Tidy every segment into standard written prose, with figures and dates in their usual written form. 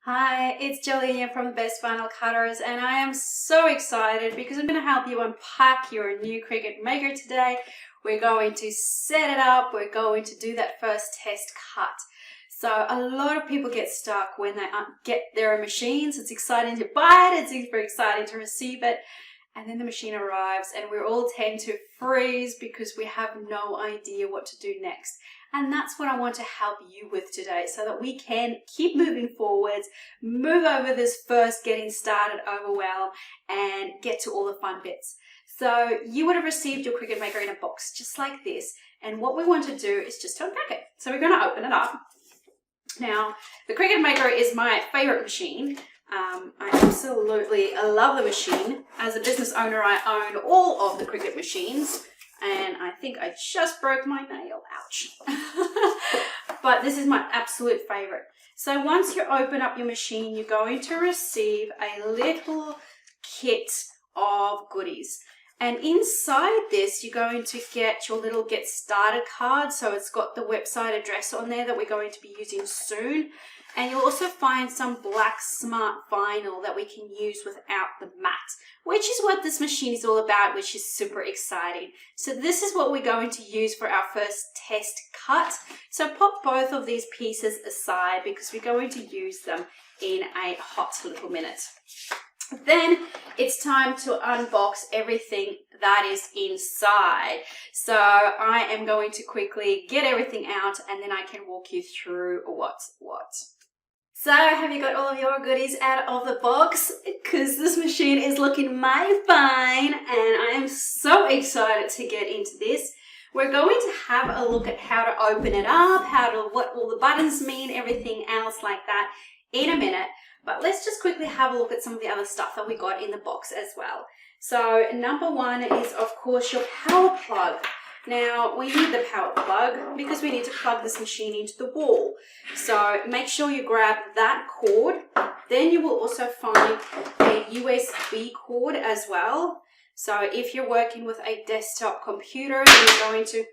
Hi, it's Jolene from the Best Vinyl Cutters, and I am so excited because I'm going to help you unpack your new Cricut Maker today. We're going to set it up, we're going to do that first test cut. So a lot of people get stuck when they get their machines. It's exciting to buy it, it's super exciting to receive it, and then the machine arrives and we all tend to freeze because we have no idea what to do next. And that's what I want to help you with today so that we can keep moving forwards, move over this first getting started overwhelm and get to all the fun bits. So you would have received your Cricut Maker in a box just like this. And what we want to do is just to unpack it. So we're going to open it up. Now, the Cricut Maker is my favorite machine. I absolutely love the machine. As a business owner, I own all of the Cricut machines. And I think I just broke my nail, ouch. But this is my absolute favorite. So once you open up your machine, you're going to receive a little kit of goodies. And inside this, you're going to get your little get started card. So it's got the website address on there that we're going to be using soon. And you'll also find some black smart vinyl that we can use without the mat, which is what this machine is all about, which is super exciting. So this is what we're going to use for our first test cut. So pop both of these pieces aside because we're going to use them in a hot little minute. Then it's time to unbox everything that is inside. So I am going to quickly get everything out and then I can walk you through what's what. So have you got all of your goodies out of the box? Because this machine is looking mighty fine and I am so excited to get into this. We're going to have a look at how to open it up, what all the buttons mean, everything else like that in a minute. But let's just quickly have a look at some of the other stuff that we got in the box as well. So number one is of course your power plug. Now we need the power plug because we need to plug this machine into the wall. So make sure you grab that cord. Then you will also find a USB cord as well. So if you're working with a desktop computer, then you're going to,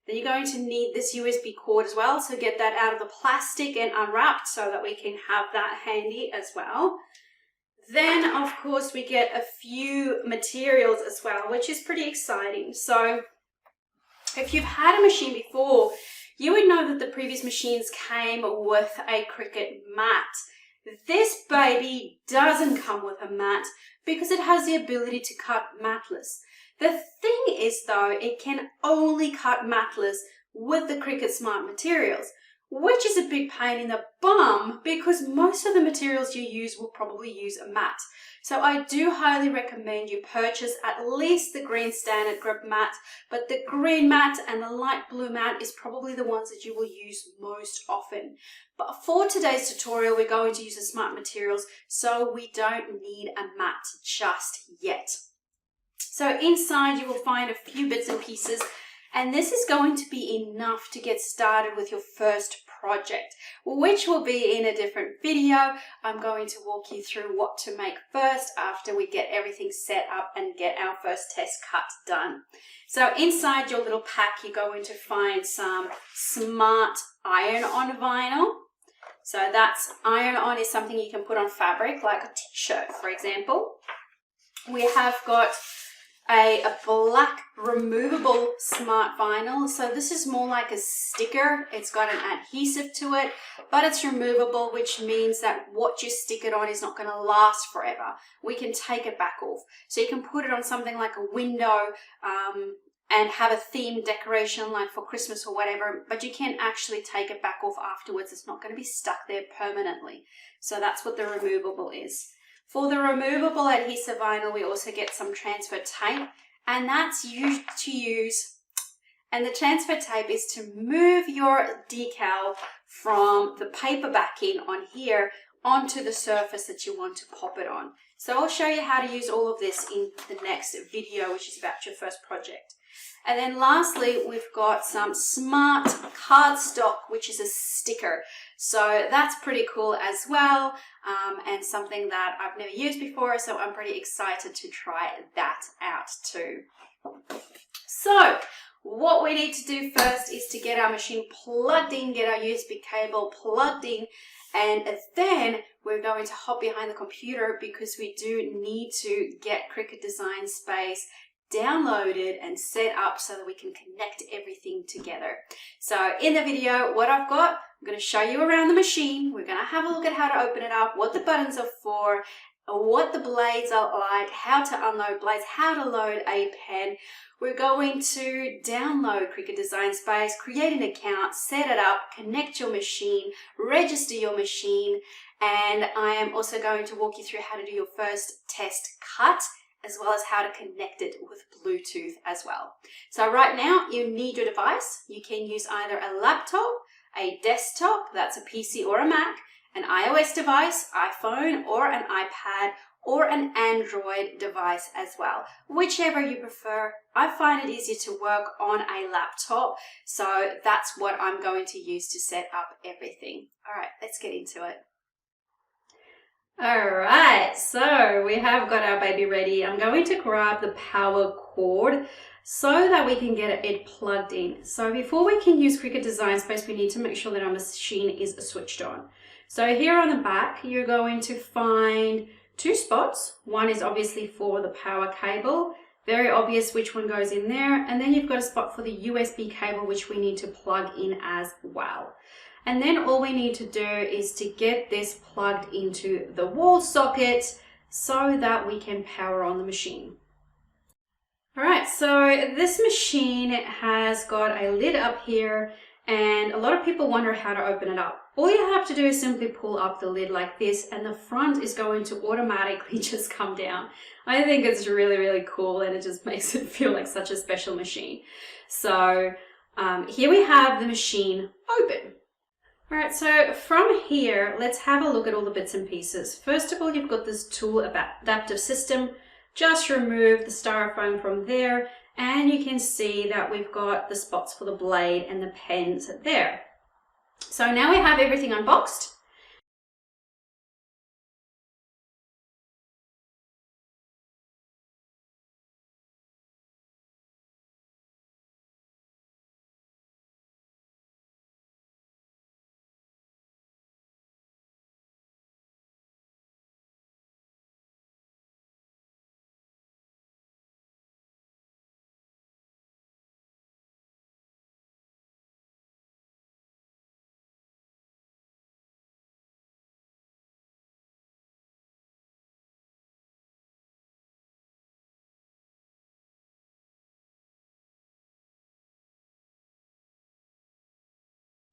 then you're going to need this USB cord as well. So get that out of the plastic and unwrapped so that we can have that handy as well. Then, of course, we get a few materials as well, which is pretty exciting. So if you've had a machine before, you would know that the previous machines came with a Cricut mat. This baby doesn't come with a mat because it has the ability to cut matless. The thing is, though, it can only cut matless with the Cricut Smart materials, which is a big pain in the bum because most of the materials you use will probably use a mat. So I do highly recommend you purchase at least the green standard grip mat, but the green mat and the light blue mat is probably the ones that you will use most often. But for today's tutorial, we're going to use the smart materials, so we don't need a mat just yet. So inside you will find a few bits and pieces, and this is going to be enough to get started with your first project, which will be in a different video. I'm going to walk you through what to make first after we get everything set up and get our first test cut done. So inside your little pack, you're going to find some smart iron-on vinyl. So that's iron-on is something you can put on fabric, like a t-shirt, for example. We have got a black removable smart vinyl. So this is more like a sticker. It's got an adhesive to it, but it's removable, which means that what you stick it on is not going to last forever. We can take it back off. So you can put it on something like a window and have a themed decoration like for Christmas or whatever, but you can actually take it back off afterwards. It's not going to be stuck there permanently. So that's what the removable is. For the removable adhesive vinyl, we also get some transfer tape, and that's used to use, and the transfer tape is to move your decal from the paper backing on here onto the surface that you want to pop it on. So I'll show you how to use all of this in the next video, which is about your first project. And then lastly, we've got some smart cardstock, which is a sticker. So that's pretty cool as well, and something that I've never used before, so I'm pretty excited to try that out too. So what we need to do first is to get our machine plugged in, get our USB cable plugged in, And then we're going to hop behind the computer because we do need to get Cricut Design Space downloaded and set up so that we can connect everything together. So in the video, what I've got, I'm going to show you around the machine. We're going to have a look at how to open it up, what the buttons are for, what the blades are like, how to unload blades, how to load a pen. We're going to download Cricut Design Space, create an account, set it up, connect your machine, register your machine, and I am also going to walk you through how to do your first test cut, as well as how to connect it with Bluetooth as well. So right now you need your device. You can use either a laptop, a desktop, that's a PC or a Mac, an iOS device, iPhone or an iPad, or an Android device as well. Whichever you prefer. I find it easier to work on a laptop, so that's what I'm going to use to set up everything. All right, let's get into it. All right, so we have got our baby ready. I'm going to grab the power cord so that we can get it plugged in. So before we can use Cricut Design Space, we need to make sure that our machine is switched on. So here on the back, you're going to find two spots. One is obviously for the power cable, very obvious which one goes in there. And then you've got a spot for the USB cable, which we need to plug in as well. And then all we need to do is to get this plugged into the wall socket so that we can power on the machine. All right, so this machine has got a lid up here, and a lot of people wonder how to open it up. All you have to do is simply pull up the lid like this, and the front is going to automatically just come down. I think it's really, really cool, and it just makes it feel like such a special machine. So here we have the machine open. All right, so from here, let's have a look at all the bits and pieces. First of all, you've got this tool adaptive system. Just remove the styrofoam from there, and you can see that we've got the spots for the blade and the pens there. So now we have everything unboxed.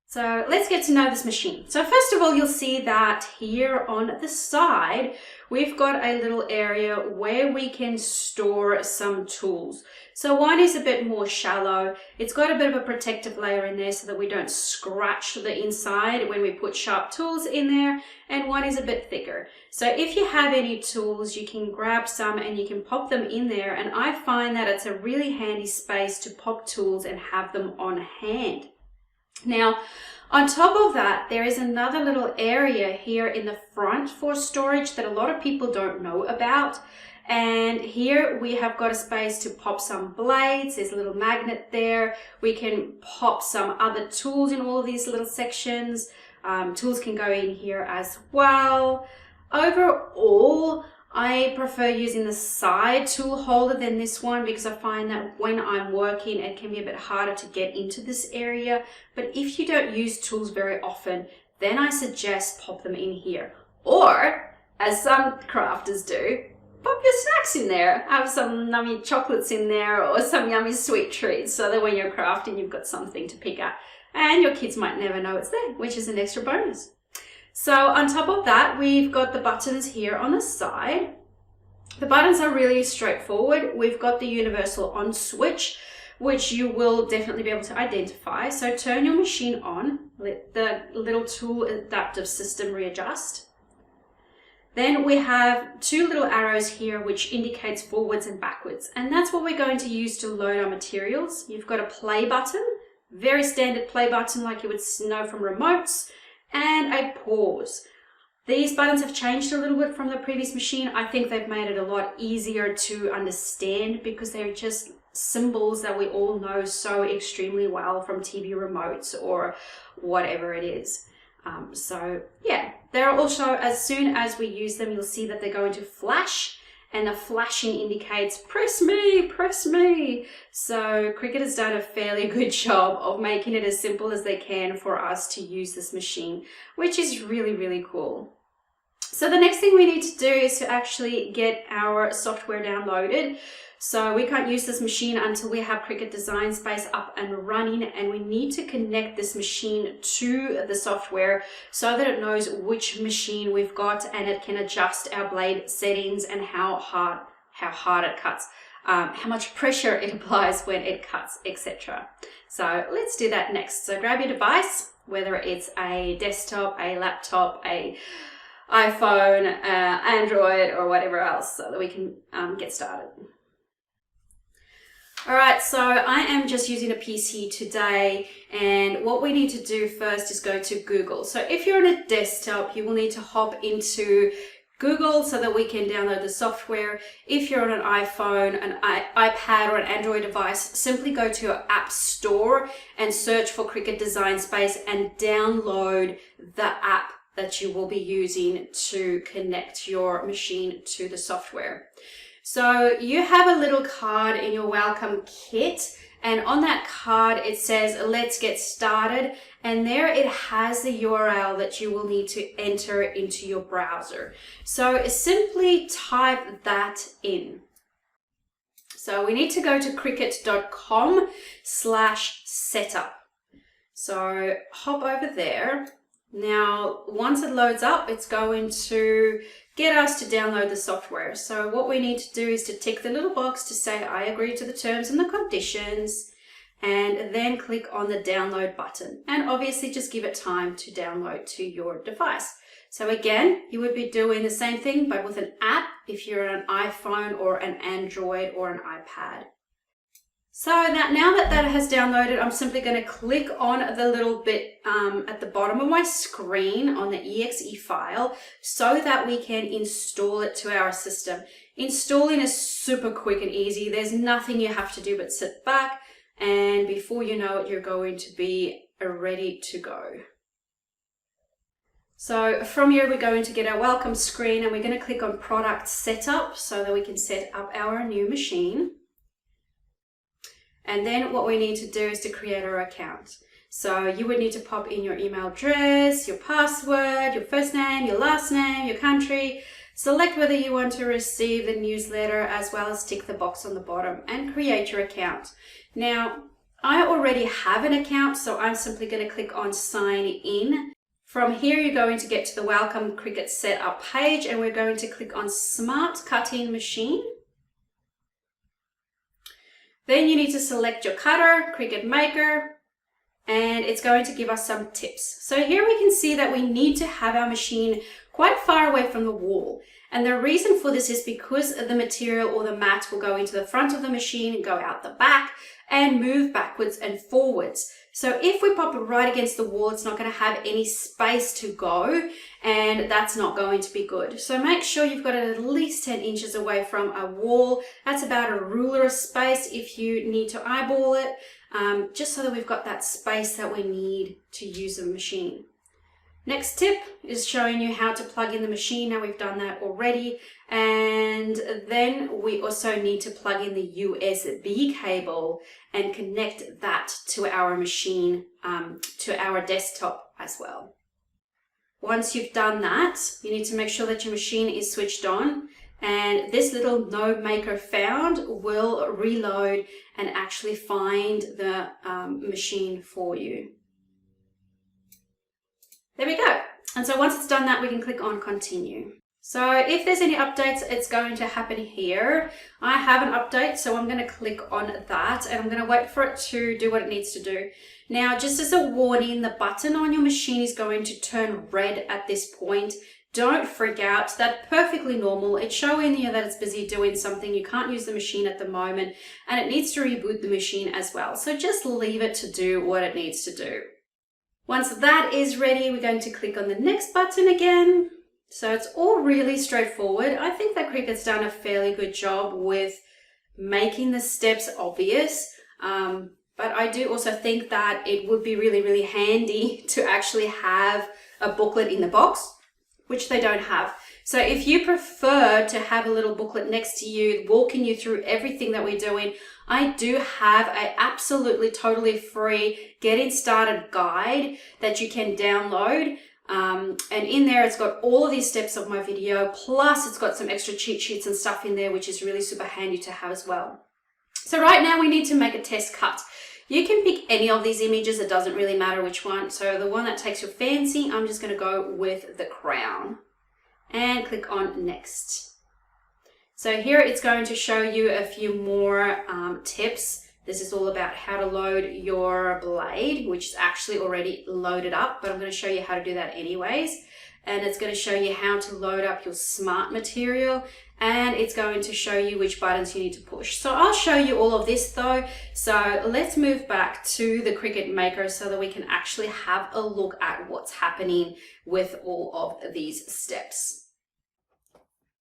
So let's get to know this machine. So first of all, you'll see that here on the side, we've got a little area where we can store some tools. So one is a bit more shallow. It's got a bit of a protective layer in there so that we don't scratch the inside when we put sharp tools in there. And one is a bit thicker. So if you have any tools, you can grab some and you can pop them in there. And I find that it's a really handy space to pop tools and have them on hand. Now, on top of that, there is another little area here in the front for storage that a lot of people don't know about. And here we have got a space to pop some blades. There's a little magnet there. We can pop some other tools in all of these little sections. Tools can go in here as well. Overall, I prefer using the side tool holder than this one because I find that when I'm working, it can be a bit harder to get into this area. But if you don't use tools very often, then I suggest pop them in here. Or, as some crafters do, pop your snacks in there. Have some yummy chocolates in there or some yummy sweet treats so that when you're crafting, you've got something to pick at. And your kids might never know it's there, which is an extra bonus. So on top of that, we've got the buttons here on the side. The buttons are really straightforward. We've got the universal on switch, which you will definitely be able to identify. So turn your machine on, let the little tool adaptive system readjust. Then we have two little arrows here, which indicates forwards and backwards. And that's what we're going to use to load our materials. You've got a play button, very standard play button like you would know from remotes, and a pause. These buttons have changed a little bit from the previous machine. I think they've made it a lot easier to understand because they're just symbols that we all know so extremely well from TV remotes or whatever it is. So yeah, they're also, as soon as we use them, you'll see that they're going to flash, and the flashing indicates press me, press me. So Cricut has done a fairly good job of making it as simple as they can for us to use this machine, which is really, really cool. So the next thing we need to do is to actually get our software downloaded. So we can't use this machine until we have Cricut Design Space up and running, and we need to connect this machine to the software so that it knows which machine we've got, and it can adjust our blade settings and how hard it cuts, how much pressure it applies when it cuts, etc. So let's do that next. So grab your device, whether it's a desktop, a laptop, a iPhone, Android, or whatever else, so that we can get started. All right, so I am just using a PC today, and what we need to do first is go to Google. So if you're on a desktop, you will need to hop into Google so that we can download the software. If you're on an iPhone, an iPad, or an Android device, simply go to your App Store and search for Cricut Design Space and download the app that you will be using to connect your machine to the software. So you have a little card in your welcome kit, and on that card it says let's get started, and there it has the URL that you will need to enter into your browser. So simply type that in. So we need to go to cricut.com/setup. So hop over there. Now, once it loads up, it's going to get us to download the software. So what we need to do is to tick the little box to say I agree to the terms and the conditions, and then click on the download button, and obviously just give it time to download to your device. So again, you would be doing the same thing but with an app if you're on an iPhone or an Android or an iPad. So now that has downloaded, I'm simply going to click on the little bit at the bottom of my screen on the exe file so that we can install it to our system. Installing is super quick and easy. There's nothing you have to do but sit back, and before you know it, you're going to be ready to go. So from here, we're going to get our welcome screen, and we're going to click on Product Setup so that we can set up our new machine. And then what we need to do is to create our account. So you would need to pop in your email address, your password, your first name, your last name, your country. Select whether you want to receive the newsletter, as well as tick the box on the bottom and create your account. Now, I already have an account, so I'm simply going to click on Sign In. From here, you're going to get to the Welcome Cricut Setup page, and we're going to click on Smart Cutting Machine. Then you need to select your cutter, Cricut Maker, and it's going to give us some tips. So here we can see that we need to have our machine quite far away from the wall. And the reason for this is because the material or the mat will go into the front of the machine, go out the back, and move backwards and forwards. So if we pop it right against the wall, it's not going to have any space to go, and that's not going to be good. So make sure you've got it at least 10 inches away from a wall. That's about a ruler space if you need to eyeball it, just so that we've got that space that we need to use the machine. Next tip is showing you how to plug in the machine. Now we've done that already. And then we also need to plug in the USB cable and connect that to our machine, to our desktop as well. Once you've done that, you need to make sure that your machine is switched on, and this little node maker found will reload and actually find the machine for you. There we go. And so once it's done that, we can click on Continue. So if there's any updates, it's going to happen here. I have an update, so I'm going to click on that, and I'm going to wait for it to do what it needs to do. Now, just as a warning, the button on your machine is going to turn red at this point. Don't freak out. That's perfectly normal. It's showing you that it's busy doing something. You can't use the machine at the moment, and it needs to reboot the machine as well. So just leave it to do what it needs to do. Once that is ready, we're going to click on the next button again. So it's all really straightforward. I think that Cricut's done a fairly good job with making the steps obvious. But I do also think that it would be really, really handy to actually have a booklet in the box, which they don't have. So if you prefer to have a little booklet next to you, walking you through everything that we're doing, I do have a absolutely totally free getting started guide that you can download. And in there, it's got all of these steps of my video, plus it's got some extra cheat sheets and stuff in there, which is really super handy to have as well. So right now we need to make a test cut. You can pick any of these images, it doesn't really matter which one. So the one that takes your fancy, I'm just gonna go with the crown and click on next. So here it's going to show you a few more tips. This is all about how to load your blade, which is actually already loaded up, but I'm going to show you how to do that anyways. And it's going to show you how to load up your smart material, and it's going to show you which buttons you need to push. So I'll show you all of this though. So let's move back to the Cricut Maker so that we can actually have a look at what's happening with all of these steps.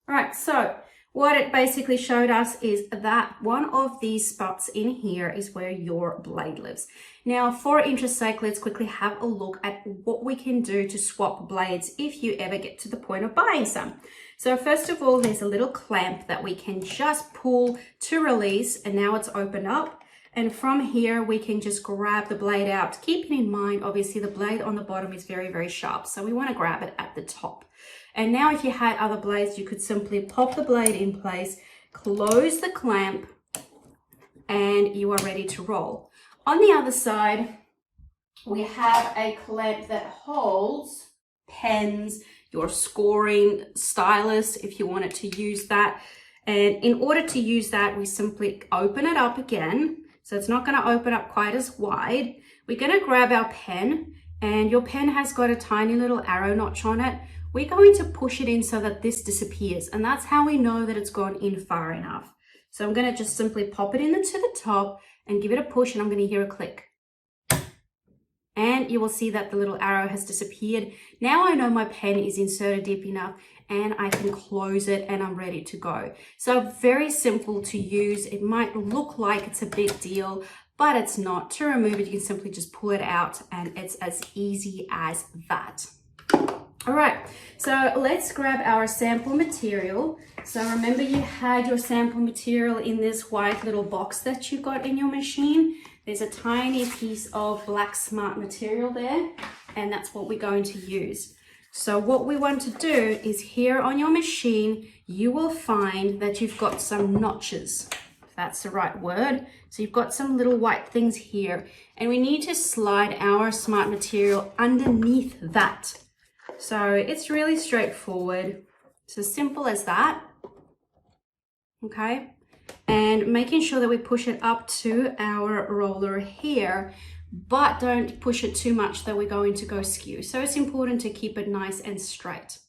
All right, so what it basically showed us is that one of these spots in here is where your blade lives. Now, for interest's sake, let's quickly have a look at what we can do to swap blades if you ever get to the point of buying some. So first of all, there's a little clamp that we can just pull to release, and now it's opened up. And from here, we can just grab the blade out. Keeping in mind, obviously, the blade on the bottom is very, very sharp. So we want to grab it at the top. And now if you had other blades, you could simply pop the blade in place, close the clamp, and you are ready to roll. On the other side, we have a clamp that holds pens, your scoring stylus, if you wanted to use that. And in order to use that, we simply open it up again. So it's not going to open up quite as wide. We're going to grab our pen, and your pen has got a tiny little arrow notch on it. We're going to push it in so that this disappears, and that's how we know that it's gone in far enough. So I'm going to just simply pop it in to the top and give it a push, and I'm going to hear a click. And you will see that the little arrow has disappeared. Now I know my pen is inserted deep enough, and I can close it, and I'm ready to go. So very simple to use. It might look like it's a big deal, but it's not. To remove it, you can simply just pull it out, and it's as easy as that. All right, so let's grab our sample material. So remember, you had your sample material in this white little box that you got in your machine. There's a tiny piece of black smart material there, and that's what we're going to use. So what we want to do is here on your machine, you will find that you've got some notches. If that's the right word. So you've got some little white things here, and we need to slide our smart material underneath that. So it's really straightforward. It's as simple as that. Okay. And making sure that we push it up to our roller here, but don't push it too much that we're going to go skew. So it's important to keep it nice and straight.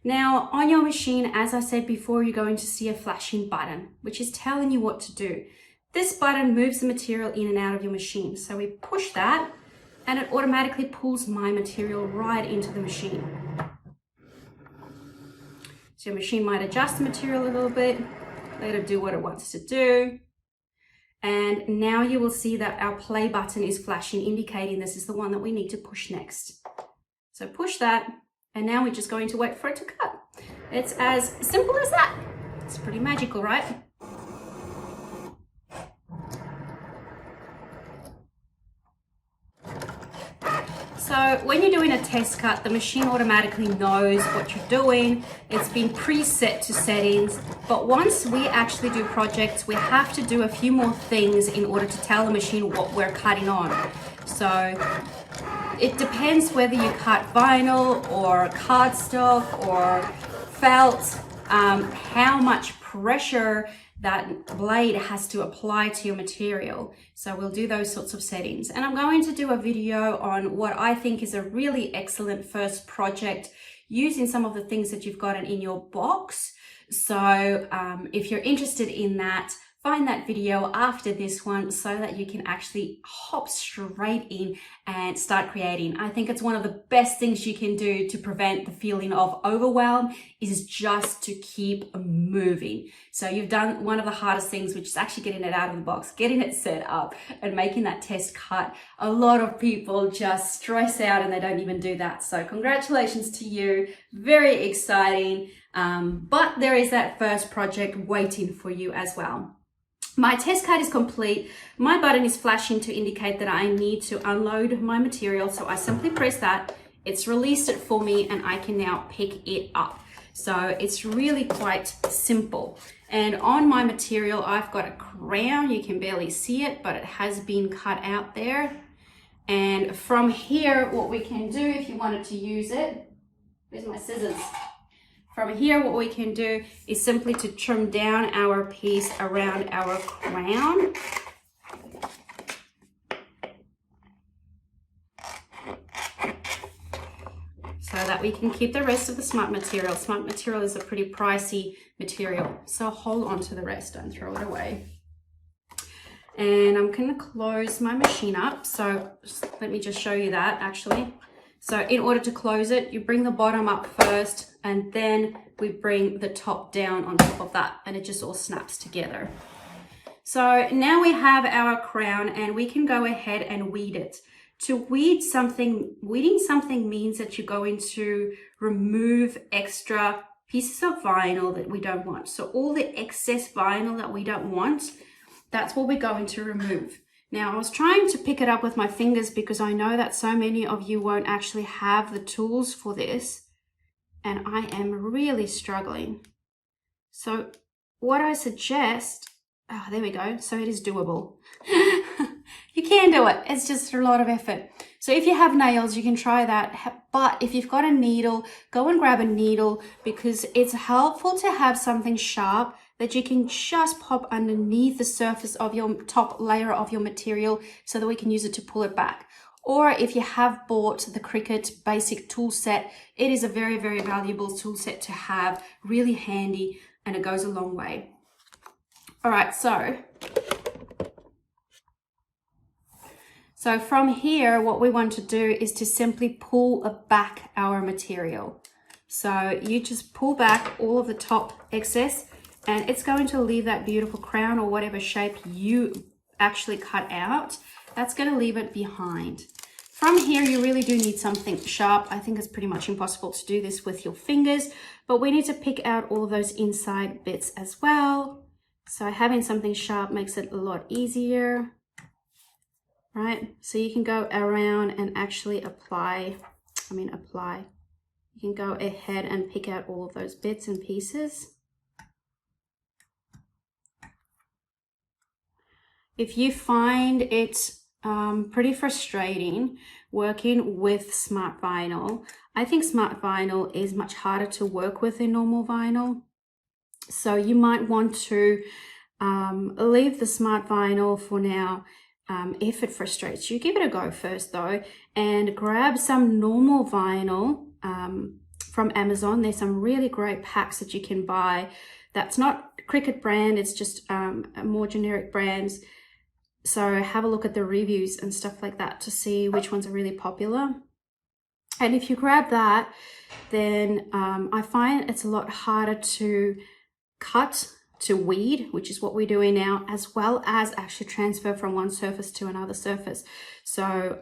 Now on your machine, as I said before, you're going to see a flashing button, which is telling you what to do. This button moves the material in and out of your machine. So we push that, and it automatically pulls my material right into the machine. So your machine might adjust the material a little bit, let it do what it wants to do. And now you will see that our play button is flashing, indicating this is the one that we need to push next. So push that, and now we're just going to wait for it to cut. It's as simple as that. It's pretty magical, right? So when you're doing a test cut, the machine automatically knows what you're doing. It's been preset to settings, but once we actually do projects, we have to do a few more things in order to tell the machine what we're cutting on. So it depends whether you cut vinyl or cardstock or felt, how much pressure that blade has to apply to your material. So we'll do those sorts of settings. And I'm going to do a video on what I think is a really excellent first project using some of the things that you've got in your box. So if you're interested in that, find that video after this one so that you can actually hop straight in and start creating. I think it's one of the best things you can do to prevent the feeling of overwhelm is just to keep moving. So you've done one of the hardest things, which is actually getting it out of the box, getting it set up and making that test cut. A lot of people just stress out and they don't even do that. So congratulations to you. Very exciting. But there is that first project waiting for you as well. My test cut is complete. My button is flashing to indicate that I need to unload my material. So I simply press that. It's released it for me and I can now pick it up. So it's really quite simple. And on my material, I've got a crown. You can barely see it, but it has been cut out there. And from here, what we can do if you wanted to use it, where's my scissors? From here, what we can do is simply to trim down our piece around our crown. So that we can keep the rest of the smart material. Smart material is a pretty pricey material, so hold on to the rest, don't throw it away. And I'm gonna close my machine up. So let me just show you that actually. So in order to close it, you bring the bottom up first and then we bring the top down on top of that and it just all snaps together. So now we have our crown and we can go ahead and weed it. To weeding something means that you're going to remove extra pieces of vinyl that we don't want. So all the excess vinyl that we don't want, that's what we're going to remove. Now, I was trying to pick it up with my fingers because I know that so many of you won't actually have the tools for this, and I am really struggling. So what I suggest, oh, there we go. So it is doable. You can do it. It's just a lot of effort. So if you have nails, you can try that. But if you've got a needle, go and grab a needle because it's helpful to have something sharp that you can just pop underneath the surface of your top layer of your material so that we can use it to pull it back. Or if you have bought the Cricut basic tool set, it is a very, very valuable tool set to have, really handy, and it goes a long way. All right, so from here, what we want to do is to simply pull back our material. So you just pull back all of the top excess and it's going to leave that beautiful crown or whatever shape you actually cut out. That's going to leave it behind. From here, you really do need something sharp. I think it's pretty much impossible to do this with your fingers, but we need to pick out all of those inside bits as well. So having something sharp makes it a lot easier, right? So you can go around and actually apply. You can go ahead and pick out all of those bits and pieces. If you find it pretty frustrating working with smart vinyl, I think smart vinyl is much harder to work with than normal vinyl. So you might want to leave the smart vinyl for now. If it frustrates you, give it a go first though, and grab some normal vinyl from Amazon. There's some really great packs that you can buy. That's not Cricut brand, it's just more generic brands. So have a look at the reviews and stuff like that to see which ones are really popular. And if you grab that, then I find it's a lot harder to cut, to weed, which is what we're doing now, as well as actually transfer from one surface to another surface. So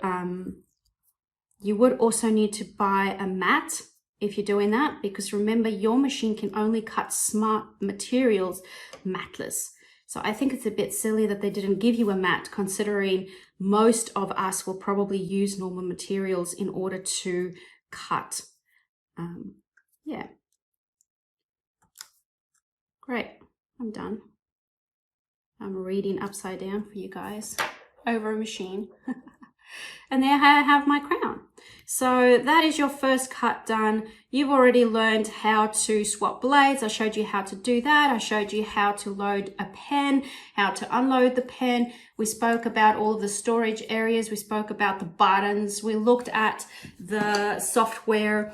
you would also need to buy a mat if you're doing that, because remember, your machine can only cut smart materials matless. So I think it's a bit silly that they didn't give you a mat, considering most of us will probably use normal materials in order to cut. Yeah. Great, I'm done. I'm reading upside down for you guys over a machine. And there I have my crown. So that is your first cut done. You've already learned how to swap blades. I showed you how to do that. I showed you how to load a pen, how to unload the pen. We spoke about all of the storage areas. We spoke about the buttons. We looked at the software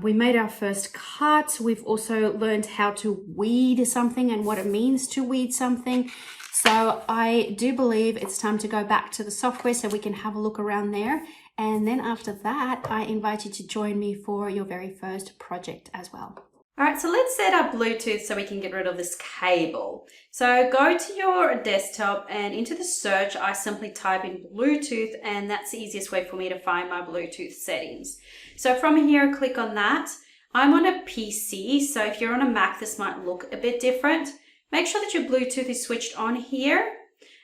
We made our first cut. We've also learned how to weed something and what it means to weed something. So I do believe it's time to go back to the software so we can have a look around there. And then after that, I invite you to join me for your very first project as well. All right, so let's set up Bluetooth so we can get rid of this cable. So go to your desktop and into the search, I simply type in Bluetooth, and that's the easiest way for me to find my Bluetooth settings. So from here, click on that. I'm on a PC, so if you're on a Mac, this might look a bit different. Make sure that your Bluetooth is switched on here.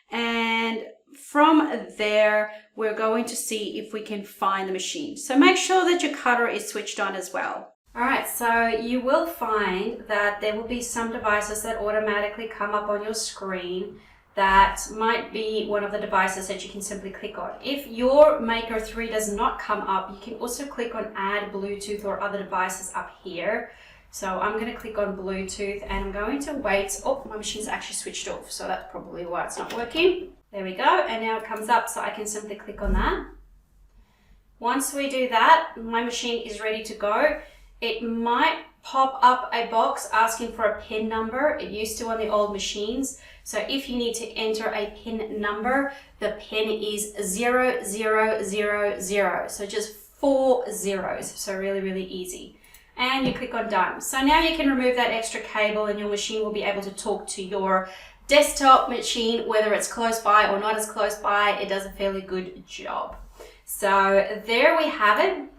And from there, we're going to see if we can find the machine. So make sure that your cutter is switched on as well. All right, so you will find that there will be some devices that automatically come up on your screen. That might be one of the devices that you can simply click on. If your Maker 3 does not come up, you can also click on Add Bluetooth or other devices up here. So I'm going to click on Bluetooth and I'm going to wait. Oh, my machine's actually switched off, so that's probably why it's not working. There we go, and now it comes up, so I can simply click on that. Once we do that, my machine is ready to go. It might pop up a box asking for a PIN number. It used to on the old machines. So if you need to enter a PIN number, the PIN is 0000. So just 4 zeros. So really, really easy. And you click on done. So now you can remove that extra cable and your machine will be able to talk to your desktop machine, whether it's close by or not as close by. It does a fairly good job. So there we have it.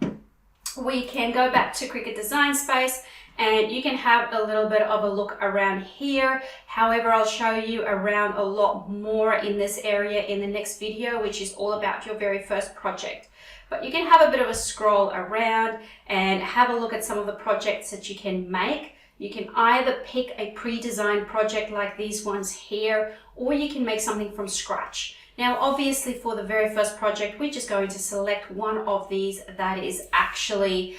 We can go back to Cricut Design Space and you can have a little bit of a look around here. However, I'll show you around a lot more in this area in the next video, which is all about your very first project. But you can have a bit of a scroll around and have a look at some of the projects that you can make. You can either pick a pre-designed project like these ones here, or you can make something from scratch. Now, obviously for the very first project, we're just going to select one of these that is actually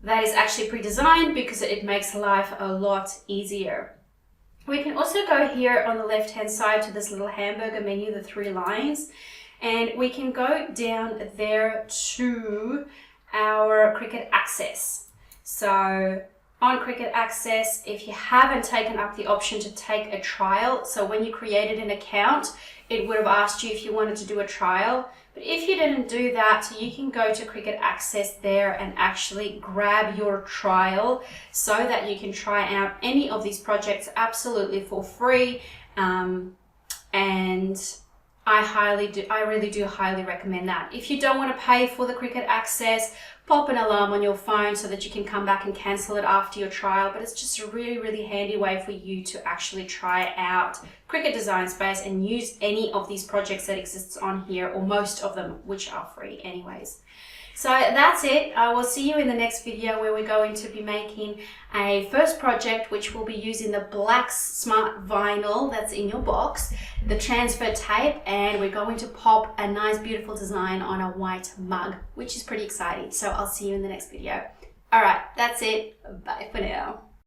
pre-designed because it makes life a lot easier. We can also go here on the left-hand side to this little hamburger menu, the 3 lines, and we can go down there to our Cricut Access. So on Cricut Access, if you haven't taken up the option to take a trial, so when you created an account, it would have asked you if you wanted to do a trial. But if you didn't do that, you can go to Cricut Access there and actually grab your trial so that you can try out any of these projects absolutely for free. And I really do highly recommend that. If you don't want to pay for the Cricut Access, pop an alarm on your phone so that you can come back and cancel it after your trial, but it's just a really, really handy way for you to actually try out Cricut Design Space and use any of these projects that exists on here, or most of them, which are free anyways. So that's it. I will see you in the next video where we're going to be making a first project, which will be using the black smart vinyl that's in your box, the transfer tape, and we're going to pop a nice beautiful design on a white mug, which is pretty exciting. So I'll see you in the next video. All right, that's it. Bye for now.